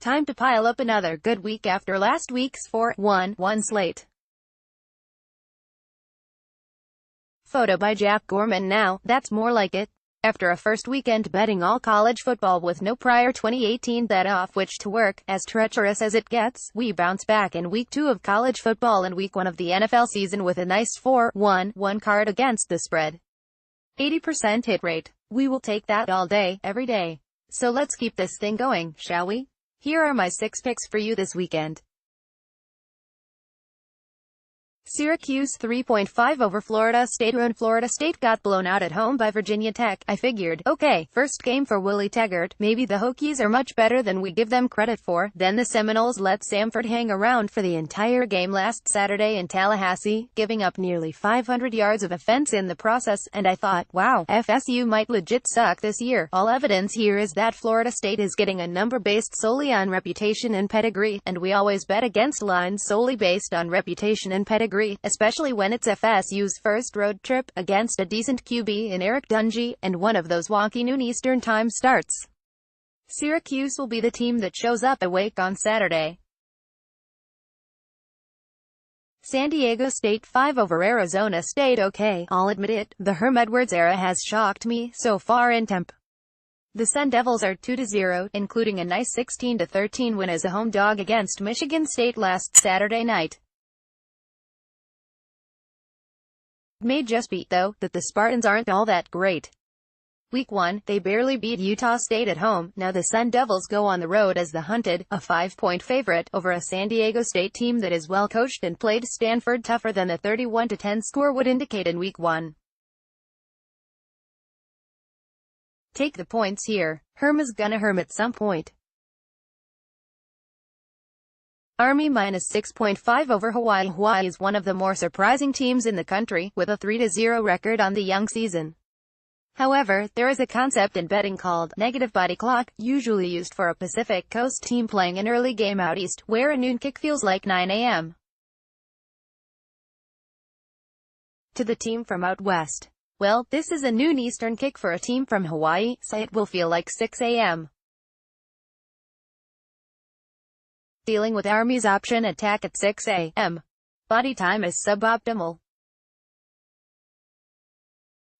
Time to pile up another good week after last week's 4-1 slate. Photo by Jack Gorman. Now, that's more like it. After a first weekend betting all college football with no prior 2018 bet off which to work, as treacherous as it gets, we bounce back in week 2 of college football and week 1 of the NFL season with a nice 4-1 card against the spread. 80% hit rate. We will take that all day, every day. So let's keep this thing going, shall we? Here are my 6 picks for you this weekend. Syracuse 3.5 over Florida State. When Florida State got blown out at home by Virginia Tech, I figured, okay, first game for Willie Taggart, maybe the Hokies are much better than we give them credit for. Then the Seminoles let Samford hang around for the entire game last Saturday in Tallahassee, giving up nearly 500 yards of offense in the process, and I thought, wow, FSU might legit suck this year. All evidence here is that Florida State is getting a number based solely on reputation and pedigree, and we always bet against lines solely based on reputation and pedigree, especially when it's FSU's first road trip against a decent QB in Eric Dungey, and one of those wonky noon Eastern time starts. Syracuse will be the team that shows up awake on Saturday. San Diego State 5 over Arizona State. Okay, I'll admit it, the Herm Edwards era has shocked me so far in temp. The Sun Devils are 2-0, including a nice 16-13 win as a home dog against Michigan State last Saturday night. It may just be, though, that the Spartans aren't all that great. Week 1, they barely beat Utah State at home. Now the Sun Devils go on the road as the hunted, a 5-point favorite, over a San Diego State team that is well coached and played Stanford tougher than the 31-10 score would indicate in Week 1. Take the points here. Herm is gonna Herm at some point. Army minus 6.5 over Hawaii. Hawaii is one of the more surprising teams in the country, with a 3-0 record on the young season. However, there is a concept in betting called negative body clock, usually used for a Pacific Coast team playing an early game out east, where a noon kick feels like 9 a.m. to the team from out west. Well, this is a noon Eastern kick for a team from Hawaii, so it will feel like 6 a.m. Dealing with Army's option attack at 6 a.m. Body time is suboptimal.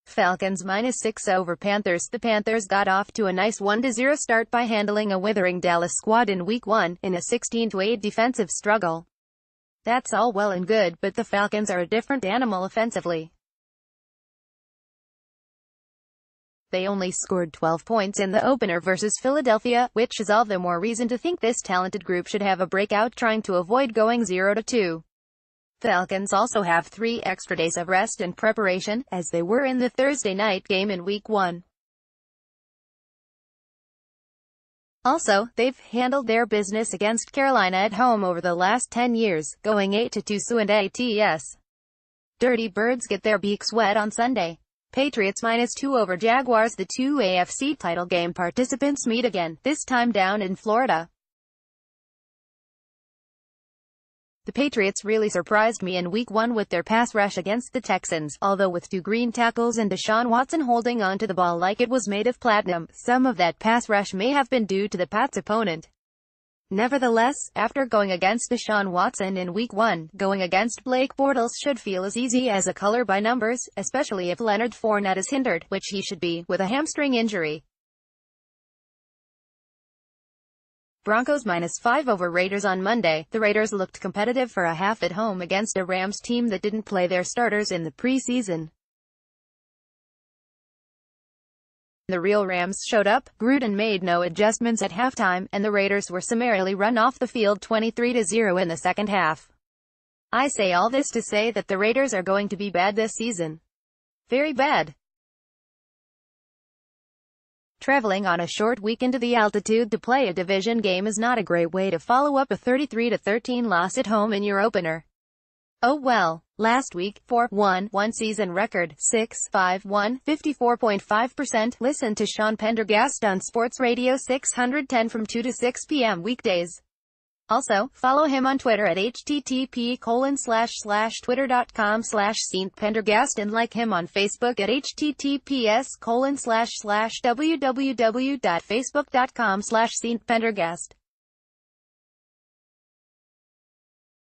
Falcons minus 6 over Panthers. The Panthers got off to a nice 1-0 start by handling a withering Dallas squad in Week 1, in a 16-8 defensive struggle. That's all well and good, but the Falcons are a different animal offensively. They only scored 12 points in the opener versus Philadelphia, which is all the more reason to think this talented group should have a breakout trying to avoid going 0-2. Falcons also have 3 extra days of rest and preparation, as they were in the Thursday night game in Week 1. Also, they've handled their business against Carolina at home over the last 10 years, going 8-2 so and ATS. Dirty Birds get their beaks wet on Sunday. Patriots minus 2 over Jaguars. The 2 AFC title game participants meet again, this time down in Florida. The Patriots really surprised me in Week 1 with their pass rush against the Texans, although with 2 green tackles and Deshaun Watson holding on to the ball like it was made of platinum, some of that pass rush may have been due to the Pats' opponent. Nevertheless, after going against Deshaun Watson in Week 1, going against Blake Bortles should feel as easy as a color by numbers, especially if Leonard Fournette is hindered, which he should be, with a hamstring injury. Broncos minus 5 over Raiders on Monday. The Raiders looked competitive for a half at home against a Rams team that didn't play their starters in the preseason. The real Rams showed up. Gruden made no adjustments at halftime, and the Raiders were summarily run off the field 23-0 in the second half. I say all this to say that the Raiders are going to be bad this season. Very bad. Traveling on a short week into the altitude to play a division game is not a great way to follow up a 33-13 loss at home in your opener. Oh well. Last week, 4-1 season record, 6-5-1, 54.5%. Listen to Sean Pendergast on Sports Radio 610 from 2 to 6 p.m. weekdays. Also, follow him on Twitter at http://twitter.com/StPendergast and like him on Facebook at https://www.facebook.com/StPendergast.